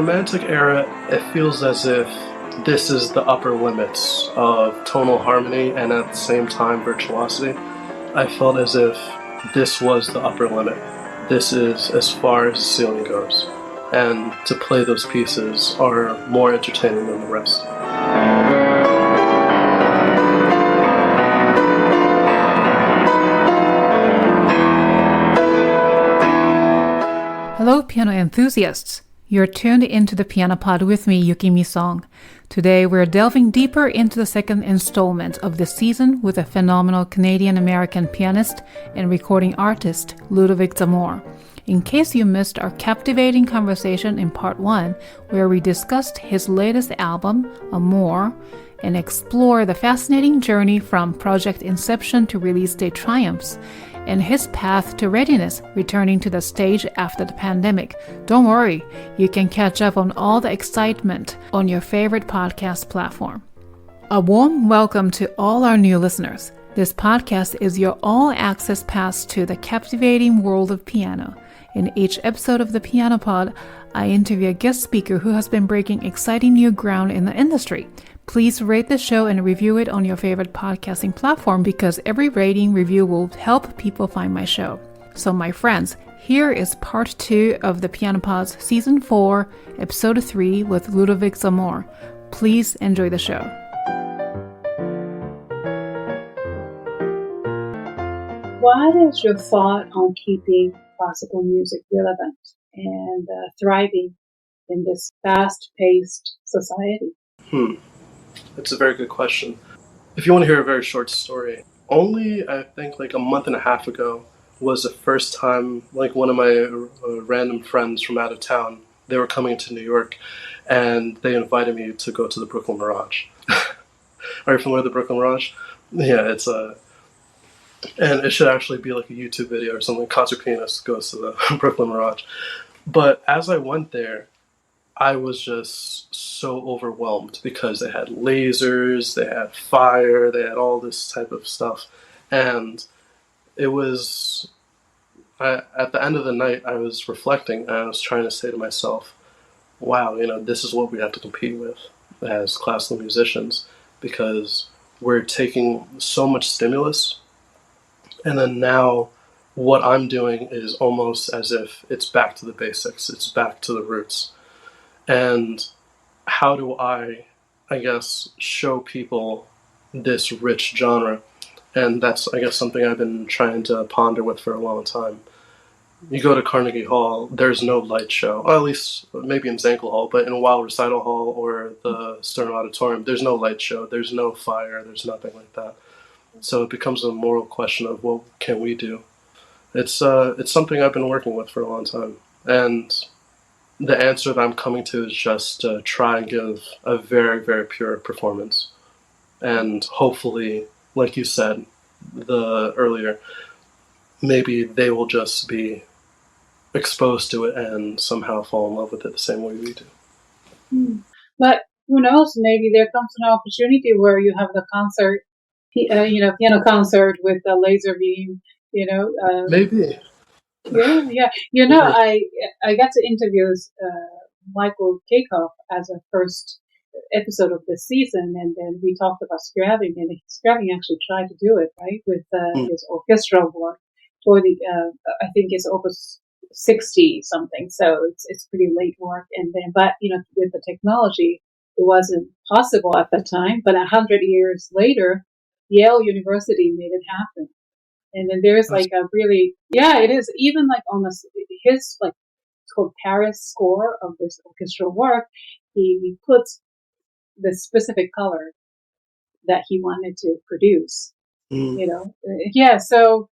Romantic era, it feels as if this is the upper limits of tonal harmony and at the same time virtuosity. I felt as if this was the upper limit. This is as far as the ceiling goes. And to play those pieces are more entertaining than the rest. Hello, piano enthusiasts. You're tuned into the Piano Pod with me, Yukimi Song. Today, we're delving deeper into the second installment of this season with a phenomenal Canadian-American pianist and recording artist, Ludovic Zamor. In case you missed our captivating conversation in part 1, where we discussed his latest album, Amor, and explore the fascinating journey from project inception to release date triumphs, and his path to readiness returning to the stage after the pandemic. Don't worry, you can catch up on all the excitement on your favorite podcast platform. A warm welcome to all our new listeners. This podcast is your all-access pass to the captivating world of piano. In each episode of the Piano Pod, I interview a guest speaker who has been breaking exciting new ground in the industry. Please rate the show and review it on your favorite podcasting platform because every rating review will help people find my show. So my friends, here is part 2 of the Piano Pod's Season 4, Episode 3 with Ludovic Zamor. Please enjoy the show. What is your thought on keeping classical music relevant and thriving in this fast-paced society? It's a very good question. If you want to hear a very short story, only I think like a month and a half ago was the first time like one of my random friends from out of town, they were coming to New York and they invited me to go to the Brooklyn Mirage. Are you familiar with the Brooklyn Mirage? Yeah, it's and it should actually be like a YouTube video or something. Concert Pianist goes to the Brooklyn Mirage. But as I went there, I was just so overwhelmed because they had lasers, they had fire, they had all this type of stuff. And it was, at the end of the night, I was reflecting and I was trying to say to myself, wow, this is what we have to compete with as classical musicians because we're taking so much stimulus. And then now what I'm doing is almost as if it's back to the basics, it's back to the roots. And how do I guess, show people this rich genre? And that's, I guess, something I've been trying to ponder with for a long time. You go to Carnegie Hall, there's no light show, or at least maybe in Zankel Hall, but in Weill Recital Hall or the Stern Auditorium, there's no light show, there's no fire, there's nothing like that. So it becomes a moral question of what can we do? It's something I've been working with for a long time. And the answer that I'm coming to is just to try and give a very, very pure performance. And hopefully, like you said earlier, maybe they will just be exposed to it and somehow fall in love with it the same way we do. But who knows, maybe there comes an opportunity where you have the concert, piano concert with a laser beam, Maybe. Yeah. I got to interview Michael Kakoff as a first episode of this season, and then we talked about Scraving, and Scraving actually tried to do it, right, with his orchestral work for the, I think it's Opus 60 something, so it's pretty late work, and then, but, with the technology, it wasn't possible at that time, but 100 years later, Yale University made it happen. And then there's like a really, it is even like on his like it's called Paris score of this orchestral work. He puts the specific color that he wanted to produce. So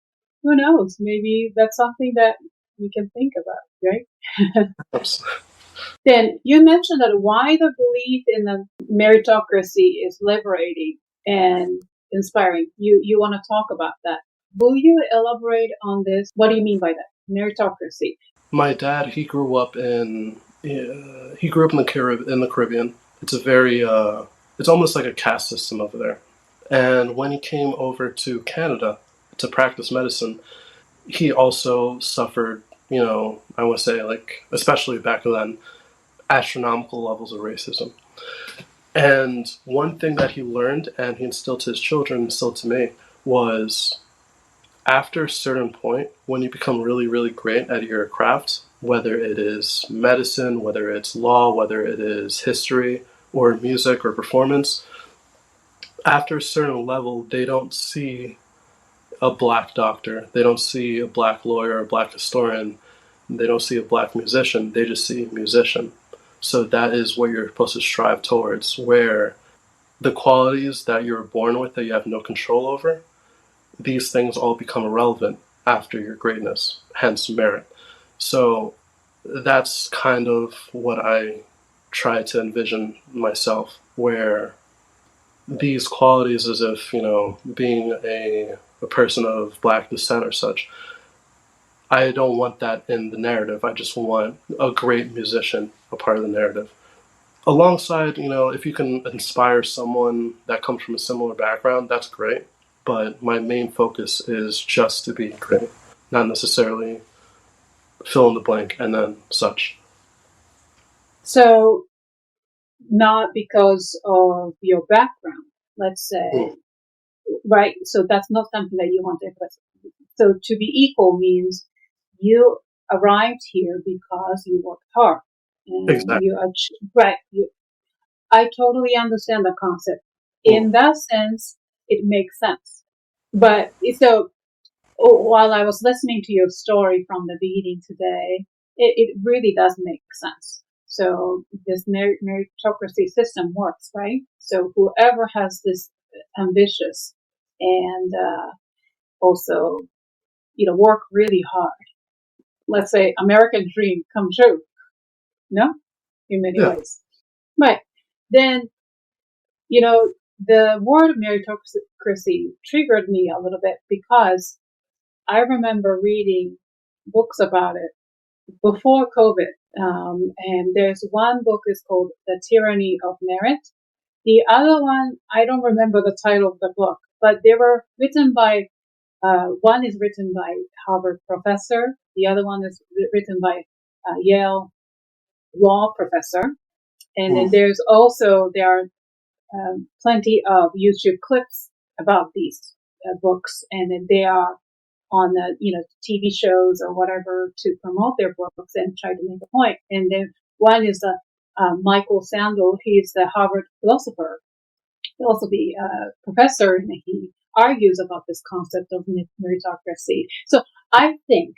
who knows? Maybe that's something that we can think about, right? Then you mentioned that why the belief in the meritocracy is liberating and inspiring. You want to talk about that? Will you elaborate on this? What do you mean by that? Meritocracy. My dad, he grew up in the Caribbean. It's a very, it's almost like a caste system over there. And when he came over to Canada to practice medicine, he also suffered, I would say, like, especially back then, astronomical levels of racism. And one thing that he learned and he instilled to his children, instilled to me, was after a certain point, when you become really, really great at your craft, whether it is medicine, whether it's law, whether it is history or music or performance, after a certain level, they don't see a black doctor, they don't see a black lawyer, a black historian, they don't see a black musician, they just see a musician. So that is what you're supposed to strive towards, where the qualities that you're born with that you have no control over, these things all become irrelevant after your greatness, hence merit. So that's kind of what I try to envision myself, where these qualities, as if, being a person of black descent or such, I don't want that in the narrative. I just want a great musician a part of the narrative. Alongside, if you can inspire someone that comes from a similar background, that's great. But my main focus is just to be great, not necessarily fill in the blank and then such. So, not because of your background, let's say, right? So that's not something that you want to emphasize. So to be equal means you arrived here because you worked hard and Exactly. right. I totally understand the concept. In that sense, it makes sense. But so while I was listening to your story from the beginning today, it really does make sense. So this meritocracy system works, right? So whoever has this ambitious and also, work really hard. Let's say American dream come true. No, in many Yeah. ways, right? Then the word meritocracy triggered me a little bit because I remember reading books about it before COVID. And there's one book is called The Tyranny of Merit. The other one, I don't remember the title of the book, but they were written by, one is written by Harvard professor. The other one is written by Yale law professor. And then there are plenty of YouTube clips about these books, and then they are on the TV shows or whatever to promote their books and try to make a point. And then one is Michael Sandel. He's the Harvard philosopher. He'll also be a professor, and he argues about this concept of meritocracy. So I think,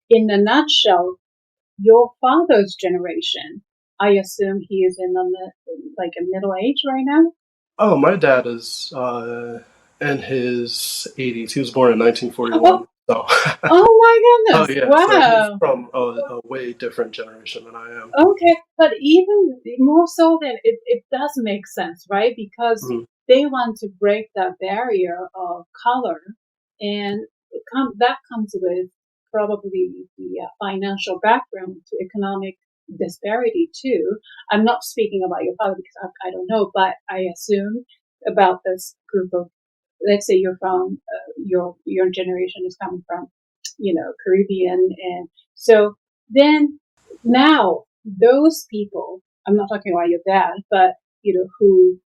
in a nutshell, your father's generation, I assume he is in a middle age right now. Oh, my dad is in his 80s. He was born in 1941. So. Oh my Oh goodness! yeah. So he's Wow. from a way different generation than I am. Okay, but even more so than it does make sense, right? Because they want to break that barrier of color, and that comes with probably the financial background to economic disparity too. I'm not speaking about your father because I don't know, but I assume about this group of, let's say you're from your generation is coming from, Caribbean, and so then now those people, I'm not talking about your dad, but who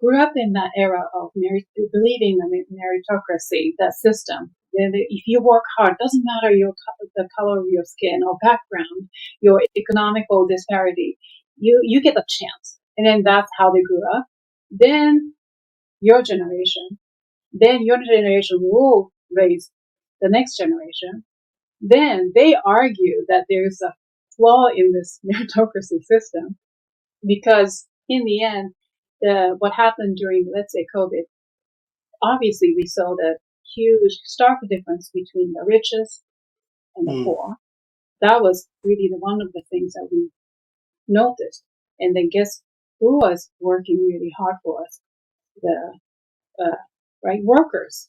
grew up in that era of believing in meritocracy, that system. If you work hard, doesn't matter the color of your skin or background, your economical disparity, you get a chance, and then that's how they grew up. Then your generation, will raise the next generation. Then they argue that there's a flaw in this meritocracy system because in the end, what happened during, let's say, COVID, obviously we saw the huge stark difference between the richest and the poor. That was really one of the things that we noticed. And then guess who was working really hard for us? The right workers,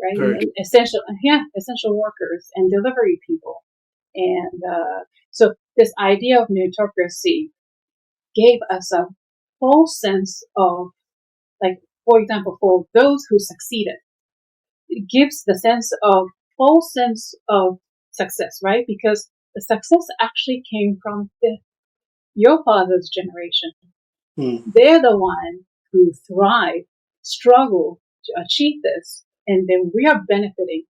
right? Very And essential workers and delivery people. And so this idea of meritocracy gave us a full sense of, like, for example, for those who succeeded, it gives the full sense of success, right? Because the success actually came from your father's generation. Hmm. They're the one who thrive, struggle to achieve this, and then we are benefiting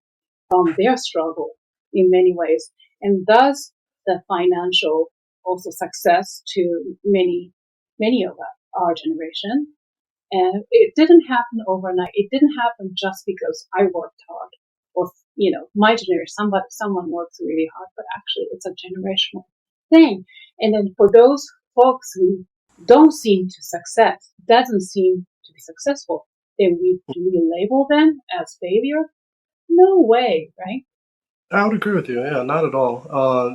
from their struggle in many ways, and thus the financial also success to many of our generation. And it didn't happen overnight. It didn't happen just because I worked hard or, my generation, someone works really hard, but actually it's a generational thing. And then for those folks who don't seem to success, doesn't seem to be successful, then do we label them as failure? No way, right? I would agree with you. Yeah, not at all.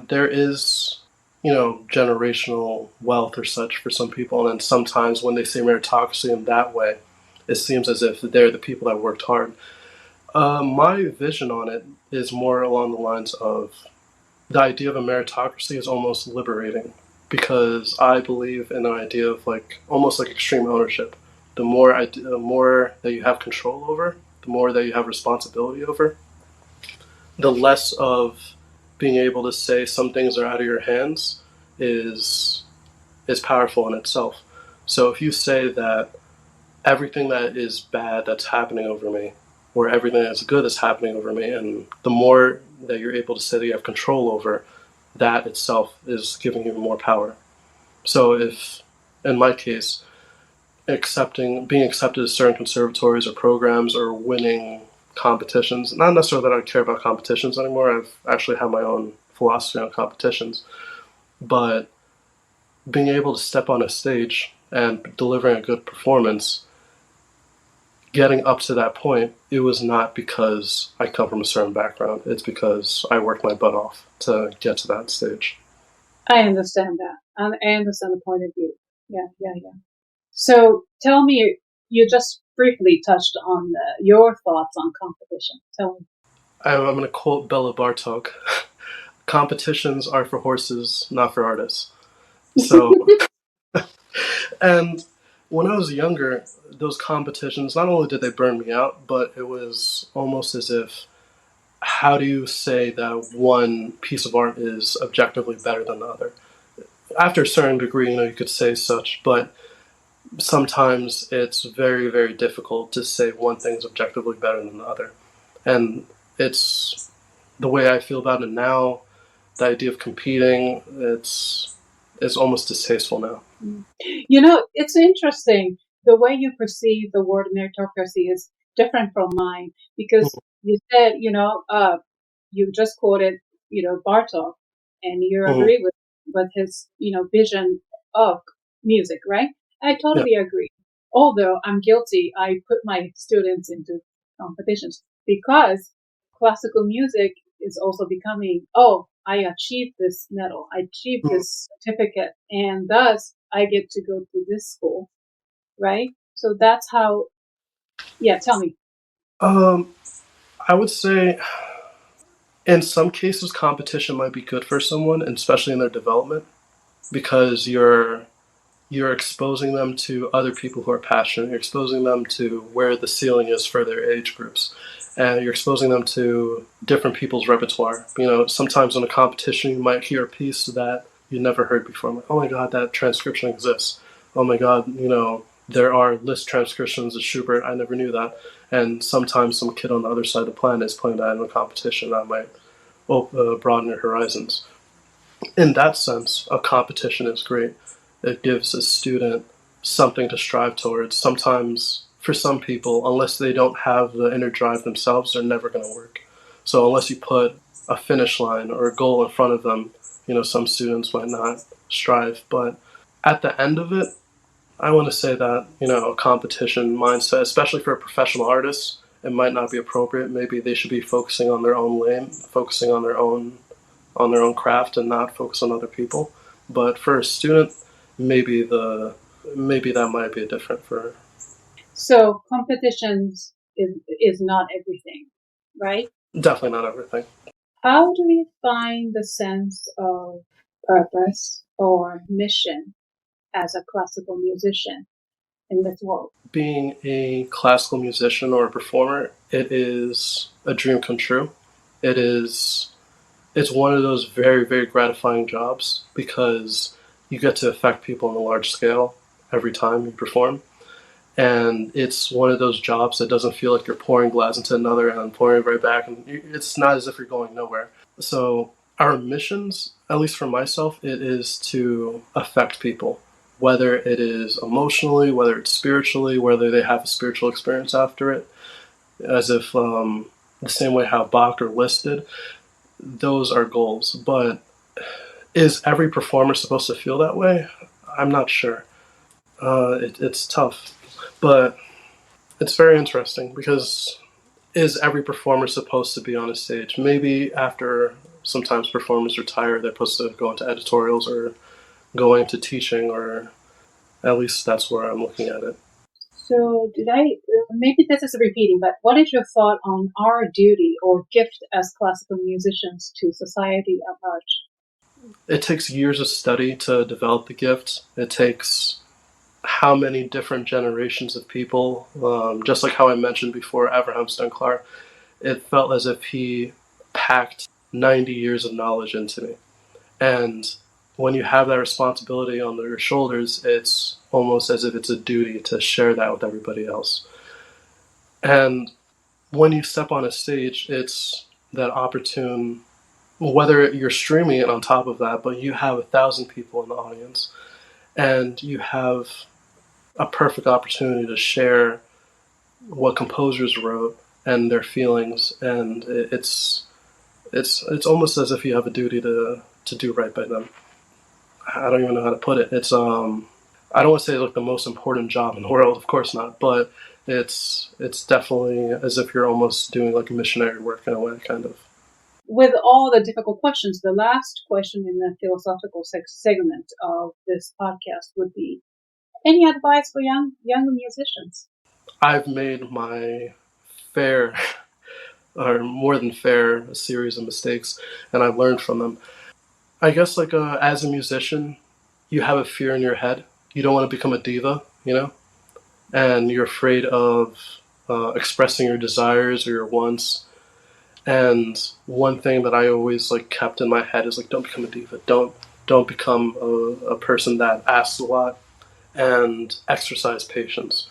There is, generational wealth or such for some people, and sometimes when they say meritocracy in that way, it seems as if they're the people that worked hard. My vision on it is more along the lines of the idea of a meritocracy is almost liberating because I believe in the idea of almost like extreme ownership. The more that you have control over, the more that you have responsibility over, the less of being able to say some things are out of your hands is is powerful in itself. So if you say that everything that is bad that's happening over me, or everything that's good that's happening over me, and the more that you're able to say that you have control over, that itself is giving you more power. So if, in my case, being accepted to certain conservatories or programs or winning competitions. Not necessarily that I care about competitions anymore. I've actually had my own philosophy on competitions, but being able to step on a stage and delivering a good performance, getting up to that point, it was not because I come from a certain background. It's because I worked my butt off to get to that stage. I understand that. I understand the point of view. Yeah, yeah, yeah. So tell me, you just briefly touched on your thoughts on competition. Tell me. I'm going to quote Bella Bartok: competitions are for horses, not for artists. So, and when I was younger, those competitions, not only did they burn me out, but it was almost as if, how do you say that one piece of art is objectively better than the other? After a certain degree, you could say such, but sometimes it's very, very difficult to say one thing is objectively better than the other. And it's the way I feel about it now, the idea of competing, it's almost distasteful now. It's interesting. The way you perceive the word meritocracy is different from mine because you said, you just quoted, Bartok, and you Mhm. agree with his, vision of music, right? I Yeah. totally agree. Although I'm guilty, I put my students into competitions because classical music is also becoming, oh, I achieved this medal, I achieved Mhm. this certificate, and thus I get to go to this school, right? So that's how, yeah, tell me. Um, I would say in some cases, competition might be good for someone, and especially in their development, because you're exposing them to other people who are passionate. You're exposing them to where the ceiling is for their age groups, and you're exposing them to different people's repertoire. Sometimes in a competition, you might hear a piece that you never heard before. I'm like, oh my god, that transcription exists. Oh my god, there are Liszt transcriptions of Schubert. I never knew that. And sometimes some kid on the other side of the planet is playing that in a competition that might broaden your horizons. In that sense, a competition is great. It gives a student something to strive towards. Sometimes, for some people, unless they don't have the inner drive themselves, they're never going to work. So, unless you put a finish line or a goal in front of them, some students might not strive. But at the end of it, I want to say that, a competition mindset, especially for a professional artist, it might not be appropriate. Maybe they should be focusing on their own lane, focusing on their own craft and not focus on other people. But for a student, maybe maybe that might be different for So competitions is not everything, right? definitely not everything. How do we find the sense of purpose or mission as a classical musician in this world? Being a classical musician or a performer, it is a dream come true. It is it's one of those very, very gratifying jobs because you get to affect people on a large scale every time you perform. And it's one of those jobs that doesn't feel like you're pouring glass into another and then pouring it right back. And it's not as if you're going nowhere. So our missions, at least for myself, it is to affect people, whether it is emotionally, whether it's spiritually, whether they have a spiritual experience after it, as if the same way how Bach or Liszt did. Those are goals. But is every performer supposed to feel that way? I'm not sure. It's tough. But it's very interesting because is every performer supposed to be on a stage? Maybe after sometimes performers retire, they're supposed to go into editorials or go into teaching, or at least that's where I'm looking at it. So maybe this is repeating, but what is your thought on our duty or gift as classical musicians to society at large? It takes years of study to develop the gift. It takes how many different generations of people, just like how I mentioned before, Abraham Steinklar, it felt as if he packed 90 years of knowledge into me. And when you have that responsibility on your shoulders, it's almost as if it's a duty to share that with everybody else. And when you step on a stage, it's that opportune, whether you're streaming it on top of that, but you have 1,000 people in the audience, and you have a perfect opportunity to share what composers wrote and their feelings, and it's almost as if you have a duty to do right by them. I don't even know how to put it. It's I don't want to say like the most important job in the world, of course not, but it's definitely as if you're almost doing like missionary work in a way, kind of. With all the difficult questions, the last question in the philosophical segment of this podcast would be, any advice for younger musicians? I've made my fair, or more than fair, series of mistakes, and I've learned from them. I guess like as a musician, you have a fear in your head. You don't want to become a diva, and you're afraid of expressing your desires or your wants. And one thing that I always like kept in my head is like, don't become a diva. Don't become a person that asks a lot, and exercise patience.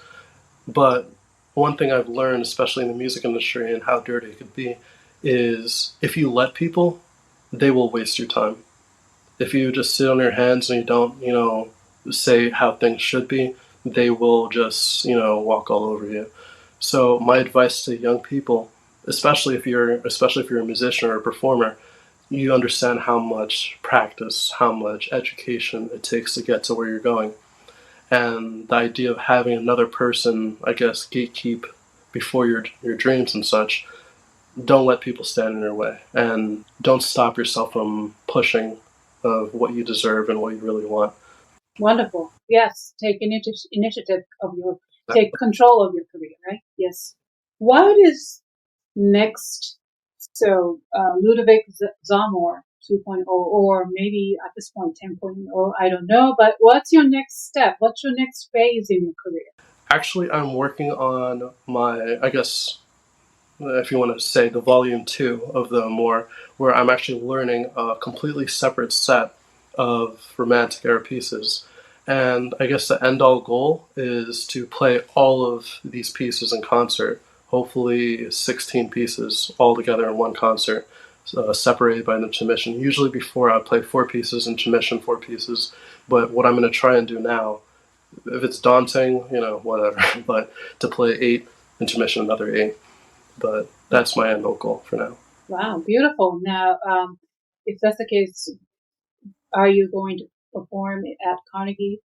But one thing I've learned, especially in the music industry and how dirty it could be, is if you let people, they will waste your time. If you just sit on your hands and you don't, say how things should be, they will just, walk all over you. So my advice to young people, especially if you're a musician or a performer, you understand how much practice, how much education it takes to get to where you're going. And the idea of having another person, I guess, gatekeep before your dreams and such, don't let people stand in your way, and don't stop yourself from pushing of what you deserve and what you really want. Wonderful. Yes, take initiative take control of your career, right? Yes. What is next? So Ludovic Zamor 2.0, or maybe at this point 10.0, I don't know. But what's your next step? What's your next phase in your career? Actually, I'm working on my, I guess, if you want to say, the volume 2 of the Amor, where I'm actually learning a completely separate set of romantic era pieces. And I guess the end-all goal is to play all of these pieces in concert, hopefully 16 pieces all together in one concert, separated by an intermission. Usually before I play 4 pieces, intermission 4 pieces, but what I'm going to try and do now, if it's daunting, whatever, but to play 8, intermission another 8. But that's my end goal for now. Wow, beautiful. Now, if that's the case, are you going to perform at Carnegie?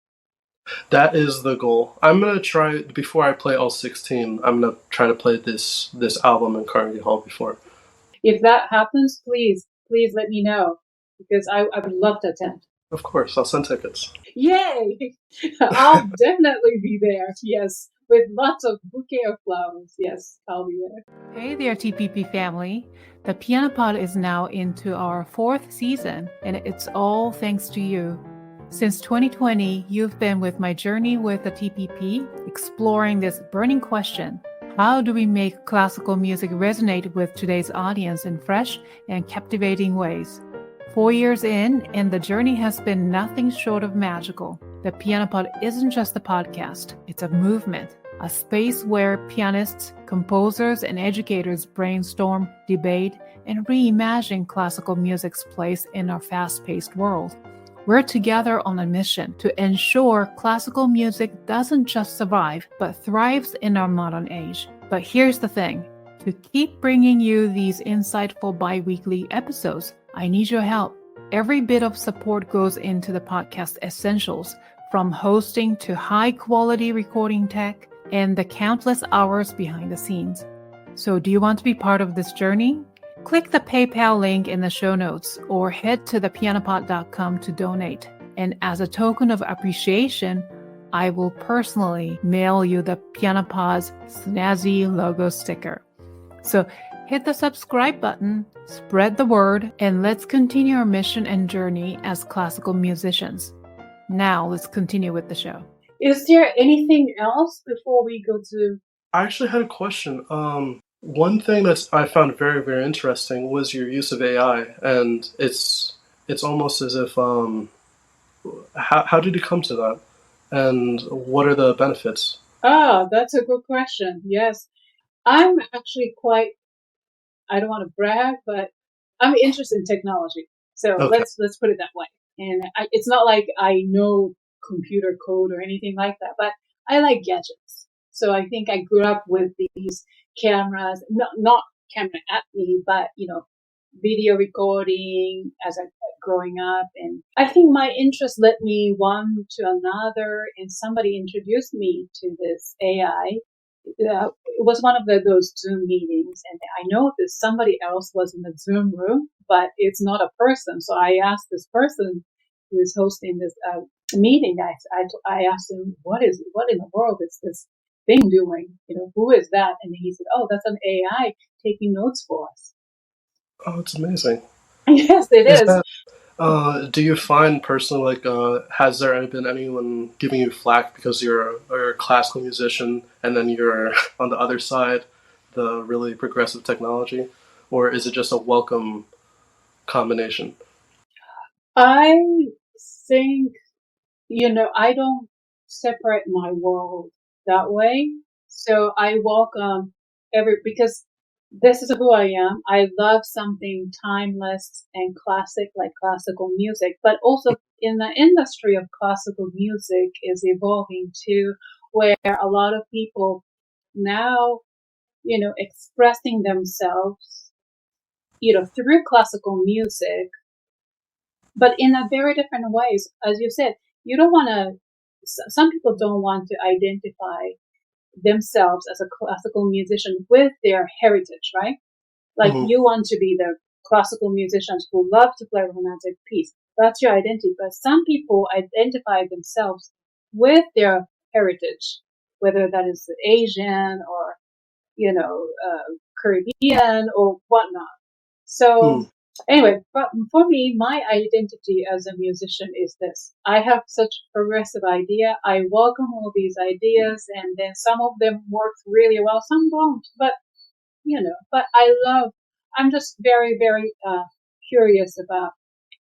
That is the goal. I'm going to try, before I play all 16, I'm going to try to play this album in Carnegie Hall before. If that happens, please let me know, because I would love to attend. Of course, I'll send tickets. Yay! I'll definitely be there, yes, with lots of bouquet of flowers. Yes, I'll be there. Hey there, TPP family. The Piano Pod is now into our 4th season, and it's all thanks to you. Since 2020, you've been with my journey with the TPP, exploring this burning question: how do we make classical music resonate with today's audience in fresh and captivating ways? 4 years in, and the journey has been nothing short of magical. The Piano Pod isn't just a podcast, it's a movement, a space where pianists, composers, and educators brainstorm, debate, and reimagine classical music's place in our fast-paced world. We're together on a mission to ensure classical music doesn't just survive, but thrives in our modern age. But here's the thing. To keep bringing you these insightful bi-weekly episodes, I need your help. Every bit of support goes into the podcast essentials, from hosting to high-quality recording tech and the countless hours behind the scenes. So do you want to be part of this journey? Click the PayPal link in the show notes or head to thepianopod.com to donate. And as a token of appreciation, I will personally mail you the Pianopod's snazzy logo sticker. So hit the subscribe button, spread the word, and let's continue our mission and journey as classical musicians. Now let's continue with the show. Is there anything else before we go to... I actually had a question. One thing that I found very, very interesting was your use of AI, and it's almost as if how did you come to that, and what are the benefits? That's a good question. Yes, I'm actually I don't want to brag, but I'm interested in technology. So Okay. let's put it that way. And it's not like I know computer code or anything like that, but I like gadgets. So I think I grew up with these cameras, not camera at me, but video recording as I growing up. And I think my interest led me one to another, and somebody introduced me to this AI. It was one of those Zoom meetings, and I noticed somebody else was in the Zoom room, but it's not a person. So I asked this person who is hosting this meeting. I asked him, what in the world is this thing doing? Who is that? And he said, oh, that's an AI taking notes for us. Oh, it's amazing. Yes, it is. Do you find personally, has there been anyone giving you flack because you're a classical musician and then you're on the other side, the really progressive technology, or is it just a welcome combination? I think, I don't separate my world that way. So I welcome because this is who I am. I love something timeless and classic, like classical music, but also in the industry of classical music is evolving too, where a lot of people now, expressing themselves, through classical music, but in a very different ways. As you said, you don't want to, some people don't want to identify themselves as a classical musician with their heritage, right? Like Mm-hmm. you want to be the classical musicians who love to play romantic piece. That's your identity. But some people identify themselves with their heritage, whether that is Asian or, Caribbean or whatnot. So anyway, but for me, my identity as a musician is this. I have such progressive idea. I welcome all these ideas, and then some of them work really well, some don't. But but I'm just very, very curious about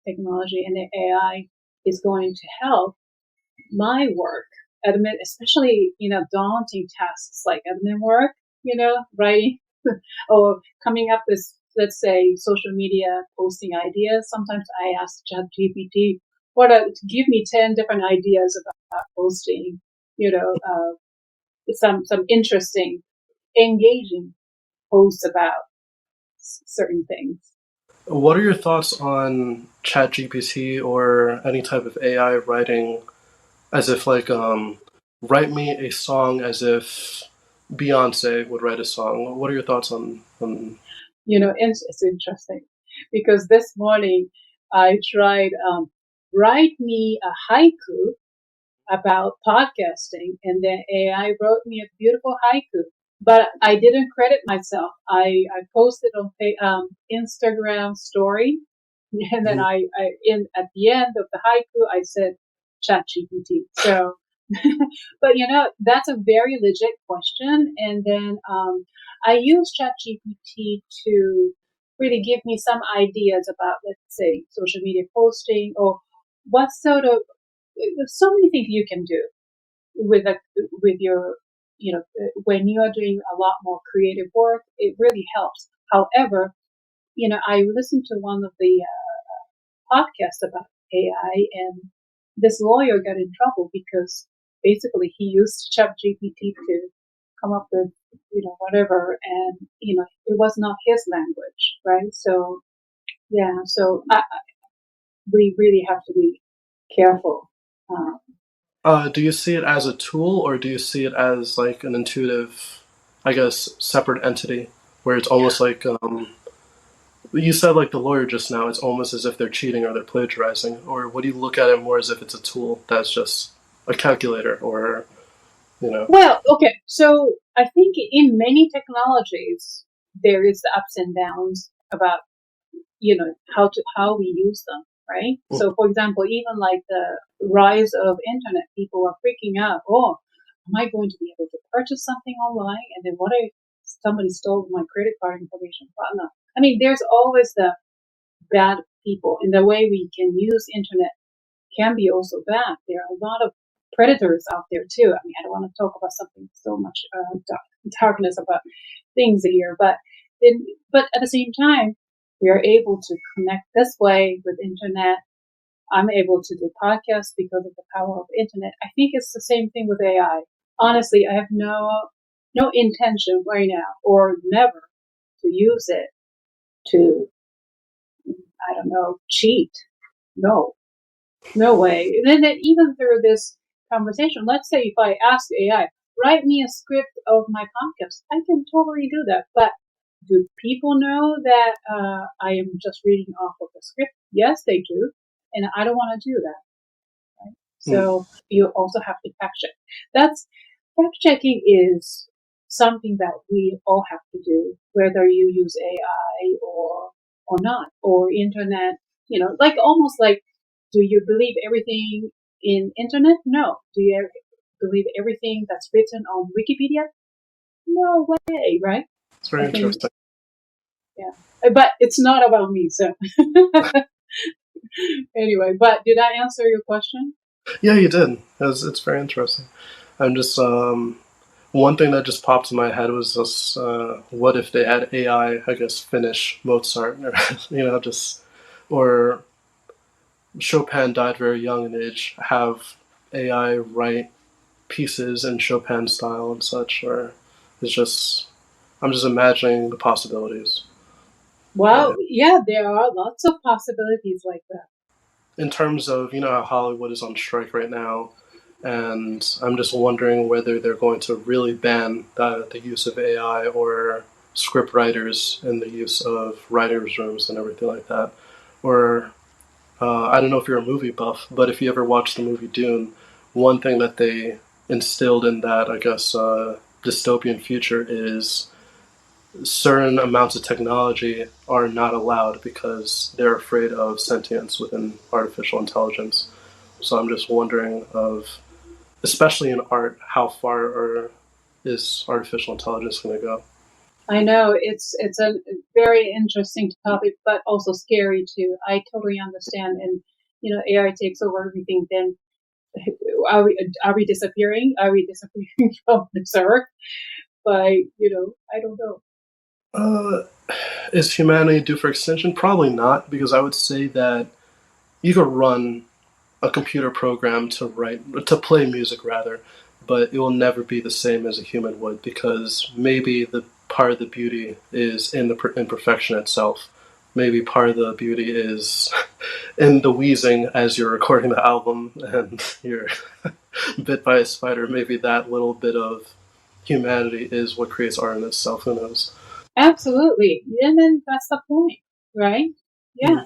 technology, and the AI is going to help my work, especially, daunting tasks like admin work, writing or coming up with, let's say, social media posting ideas. Sometimes I ask ChatGPT to give me 10 different ideas about posting, some interesting, engaging posts about certain things. What are your thoughts on ChatGPT or any type of AI writing as if write me a song as if Beyonce would write a song? What are your thoughts on... It's interesting because this morning I tried write me a haiku about podcasting, and then AI wrote me a beautiful haiku. But I didn't credit myself. I posted on Instagram story, and then I at the end of the haiku I said ChatGPT. So, but that's a very legit question. And then I use ChatGPT to really give me some ideas about, let's say, social media posting, or what sort of, there's so many things you can do with your, when you are doing a lot more creative work, it really helps. However, I listened to one of the podcasts about AI, and this lawyer got in trouble because basically he used ChatGPT to come up with, whatever, and, it was not his language, right? So, yeah, so we really have to be careful. Do you see it as a tool, or do you see it as like an intuitive, I guess, separate entity where it's almost like you said, like the lawyer just now, it's almost as if they're cheating or they're plagiarizing, or would you look at it more as if it's a tool that's just a calculator, or Well, okay, so I think in many technologies there is the ups and downs about how we use them, right? So, for example, even like the rise of internet, people are freaking out. Oh, am I going to be able to purchase something online? And then what if somebody stole my credit card information? No. I mean, there's always the bad people, and the way we can use internet can be also bad. There are a lot of predators out there too. I mean, I don't want to talk about something so much darkness about things here, but at the same time, we are able to connect this way with internet. I'm able to do podcasts because of the power of internet. I think it's the same thing with AI. Honestly, I have no intention right now or never to use it to, I don't know, cheat. No way. And then even through this conversation, let's say if I ask AI, write me a script of my podcast, I can totally do that. But do people know that I am just reading off of the script? Yes, they do. And I don't want to do that. Right? So you also have to fact check. Fact checking is something that we all have to do, whether you use AI or not, or internet, like almost like, do you believe everything in internet? No. Do you believe everything that's written on Wikipedia? No way, right? it's very interesting. Yeah. But it's not about me, so. Anyway, but did I answer your question? Yeah, you did. It's very interesting. I'm just one thing that just popped in my head was this: what if they had AI, I guess, finish Mozart, or just or Chopin died very young in age, have AI write pieces in Chopin style and such, or it's just I'm just imagining the possibilities. Well, yeah, there are lots of possibilities like that. In terms of how Hollywood is on strike right now, and I'm just wondering whether they're going to really ban the use of AI or script writers and the use of writers' rooms and everything like that. Or I don't know if you're a movie buff, but if you ever watched the movie Dune, one thing that they instilled in that, I guess, dystopian future is certain amounts of technology are not allowed because they're afraid of sentience within artificial intelligence. So I'm just wondering especially in art, how far is artificial intelligence going to go? I know it's a very interesting topic, but also scary too. I totally understand, and AI takes over everything. Then are we disappearing? Are we disappearing from this earth? By I don't know. Is humanity due for extinction? Probably not, because I would say that you could run a computer program to play music rather, but it will never be the same as a human would, because maybe the part of the beauty is in the imperfection itself. Maybe part of the beauty is in the wheezing as you're recording the album and you're bit by a spider. Maybe that little bit of humanity is what creates art in itself. Who knows? Absolutely, and then that's the point, right? Yeah,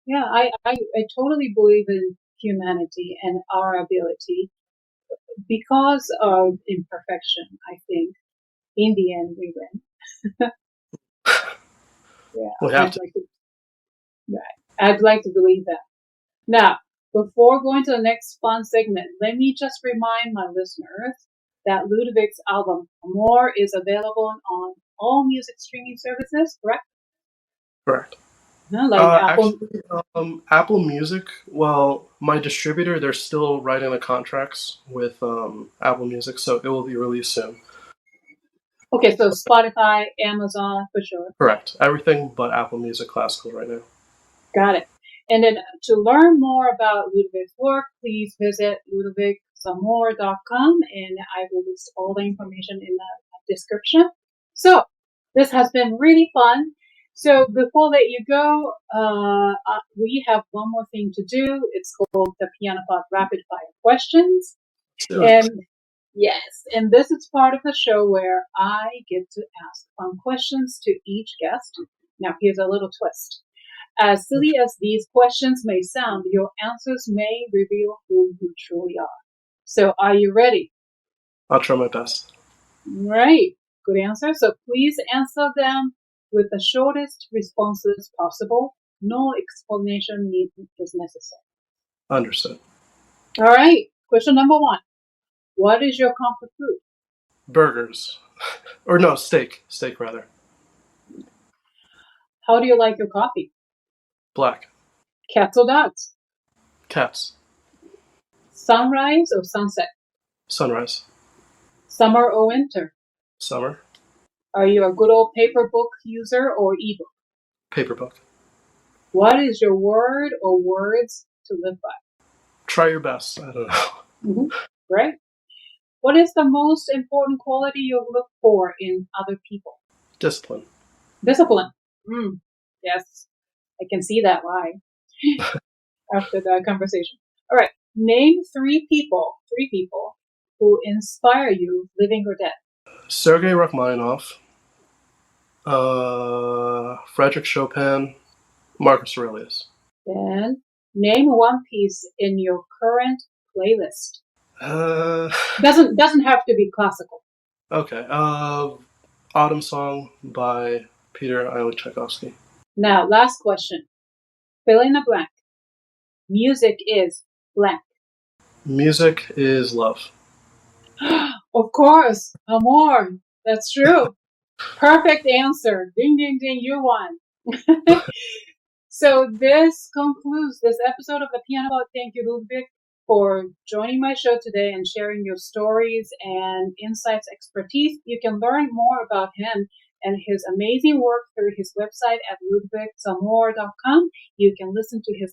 yeah. I totally believe in humanity and our ability because of imperfection. I think in the end we win. Yeah, We have to. I'd like to believe that. Now, before going to the next fun segment, let me just remind my listeners that Ludovic's album Amor is available on all music streaming services, correct? Correct. Like Apple. Actually, Apple Music, well, my distributor, they're still writing the contracts with Apple Music, so it will be released soon. Okay, so Spotify, Amazon, for sure. Correct. Everything but Apple Music Classical right now. Got it. And then to learn more about Ludovic's work, please visit ludoviczamor.com, and I will list all the information in the description. So this has been really fun. So before I let you go, we have one more thing to do. It's called the Piano Pod Rapid Fire Questions. And yes, and this is part of the show where I get to ask fun questions to each guest. Now here's a little twist. As silly as these questions may sound, your answers may reveal who you truly are. So are you ready? I'll try my best. Right. Good answer. So please answer them with the shortest responses possible. No explanation is necessary. Understood. All right. Question number 1. What is your comfort food? Burgers. Or no, steak. Steak, rather. How do you like your coffee? Black. Cats or dogs? Cats. Sunrise or sunset? Sunrise. Summer or winter? Summer. Are you a good old paper book user or ebook? Paper book. What is your word or words to live by? Try your best. I don't know. Mm-hmm. Right. What is the most important quality you look for in other people? Discipline. Discipline. Yes, I can see that why after that conversation. All right. Name three people who inspire you, living or dead. Sergei Rachmaninoff, Frederick Chopin, Marcus Aurelius. Then name one piece in your current playlist. Doesn't have to be classical. Okay. Autumn Song by Peter Ilyich Tchaikovsky. Now, last question. Fill in a blank. Music is blank. Music is love. Of course, Amor. That's true. Perfect answer. Ding, ding, ding. You won. So this concludes this episode of the Piano Pod. Thank you, Ludovic, for joining my show today and sharing your stories and insights, expertise. You can learn more about him and his amazing work through his website at ludoviczamor.com. You can listen to his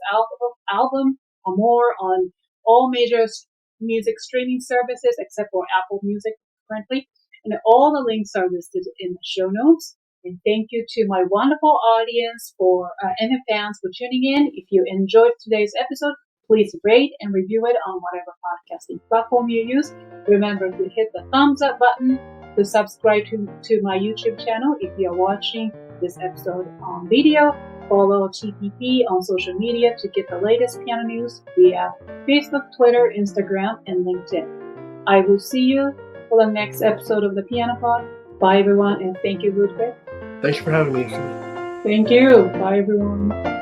album Amor on all major music streaming services except for Apple Music currently. And all the links are listed in the show notes. And thank you to my wonderful audience and the fans for tuning in. If you enjoyed today's episode, please rate and review it on whatever podcasting platform you use. Remember to hit the thumbs up button, to subscribe to my YouTube channel if you're watching this episode on video. Follow TPP on social media to get the latest piano news via Facebook, Twitter, Instagram, and LinkedIn. I will see you for the next episode of the Piano Pod. Bye everyone, and thank you, Ludovic. Thank you for having me. Thank you. Bye everyone.